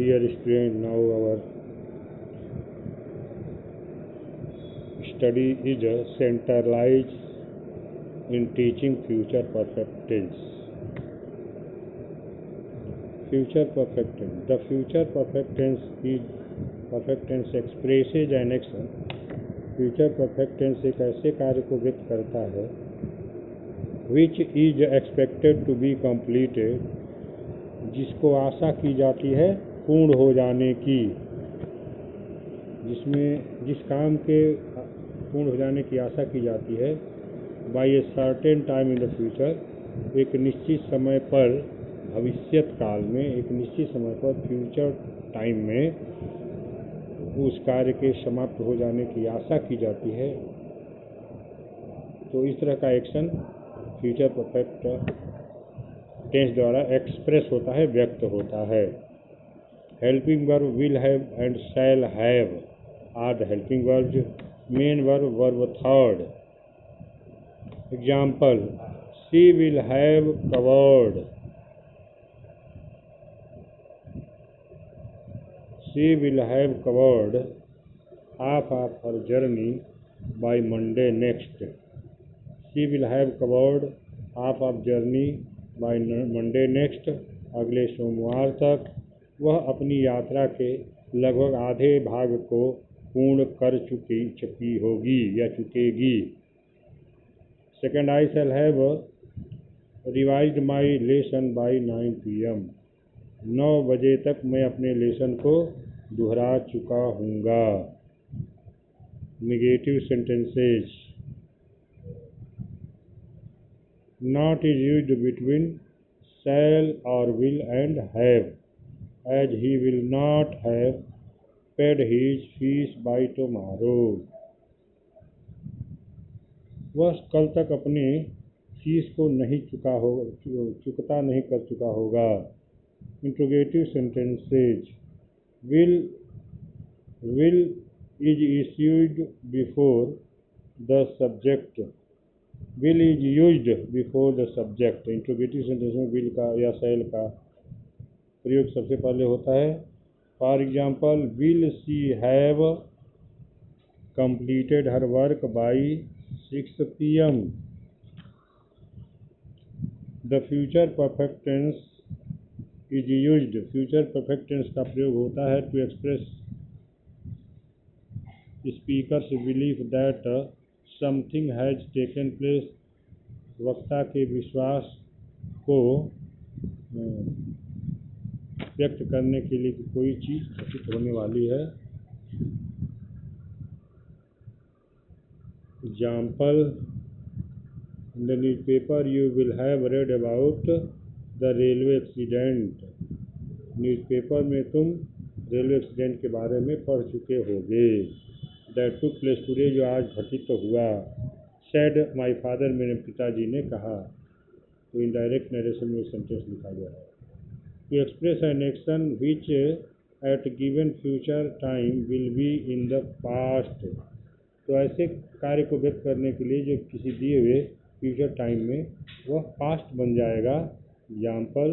Dear student, now our study is centralized in teaching future perfect tense. Future perfect tense. The future perfect tense is perfect tense expresses an action. Future perfect tense एक ऐसे कार्य को व्यक्त करता है which is expected to be completed, जिसको आशा की जाती है पूर्ण हो जाने की, जिस काम के पूर्ण हो जाने की आशा की जाती है by a certain time in the future, एक निश्चित समय पर, भविष्यत काल में, एक निश्चित समय पर, फ्यूचर टाइम में उस कार्य के समाप्त हो जाने की आशा की जाती है। तो इस तरह का एक्शन फ्यूचर परफेक्ट टेंस द्वारा एक्सप्रेस होता है, व्यक्त होता है। Helping verb will have and shall have are the helping verbs. Main verb verb third. Example, she will have covered, she will have covered half of her journey by Monday next. She will have covered half of journey by Monday next. अगले सोमवार तक वह अपनी यात्रा के लगभग आधे भाग को पूर्ण कर चुकी होगी या चुकेगी। Second, I shall have revised my lesson by 9 PM. 9 बजे तक मैं अपने लेसन को दोहरा चुका हूँगा। Negative sentences. Not is used between shall और will and have, as he will not have paid his fees by tomorrow. वह कल तक अपने फीस को चुकता नहीं कर चुका होगा। Interrogative sentences. will is issued before the subject, will is used before the subject। Interrogative sentence में will का या शैल का प्रयोग सबसे पहले होता है। For example, will she have completed her work by 6 PM। The future perfect tense is used. Future perfect tense का प्रयोग होता है to express speaker's belief that something has taken place. वक्ता के विश्वास को व्यक्त करने के लिए कि कोई चीज़ घटित होने वाली है। Example, in the newspaper you will have read about the railway accident. Newspaper में तुम रेलवे एक्सीडेंट के बारे में पढ़ चुके होगे। दैट टुक प्लेस टुडे, जो आज घटित तो हुआ। सेड माय फादर, मेरे पिताजी ने कहा। तो इनडायरेक्ट नरेशन में सेंटेंस लिखा गया है। To express an action which at given future time will be in the past. तो ऐसे कार्य को व्यक्त करने के लिए जो किसी दिए हुए फ्यूचर टाइम में वह पास्ट बन जाएगा। Example,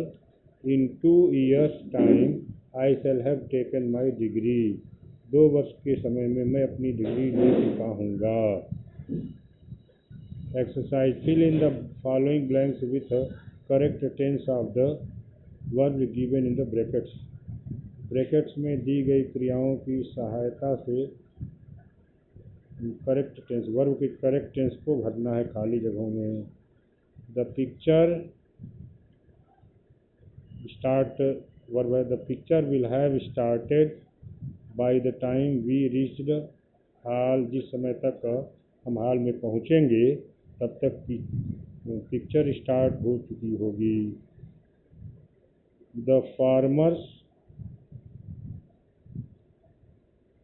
in 2 years time I shall have taken my degree. 2 वर्ष के समय में मैं अपनी डिग्री ले चुका हूँगा। Exercise, fill in the following blanks with correct tense of the verb given in the brackets. Brackets में दी गई क्रियाओं की सहायता से करेक्ट टेंस, वर्ब के करेक्ट टेंस को भरना है खाली जगहों में। द पिक्चर स्टार्ट वर्ब है, the picture will have started by the time we reached hall. जिस समय तक हम हॉल में पहुंचेंगे तब तक पिक्चर स्टार्ट हो चुकी होगी। The farmers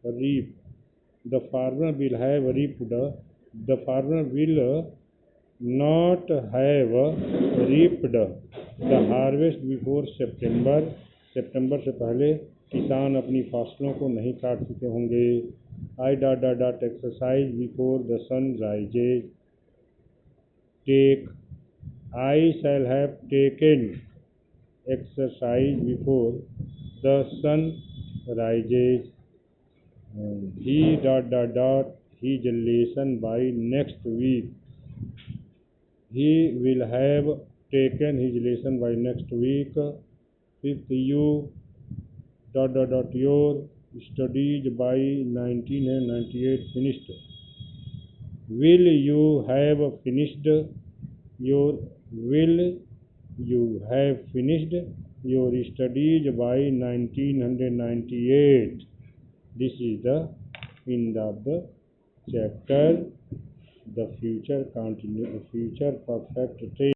reap, the farmer will have reaped, the farmer will not have reaped the harvest before September. सितंबर से पहले किसान अपनी फसलों को नहीं काट चुके होंगे। I dot exercise before the sun rises. Take, I shall have taken exercise before the sun rises. He his lesson by next week. He will have taken his lesson by next week. Fifth, you your studies by 1998 finished. Will you have finished your will you have finished your studies by 1998? This is the end of the chapter. The future perfect tense.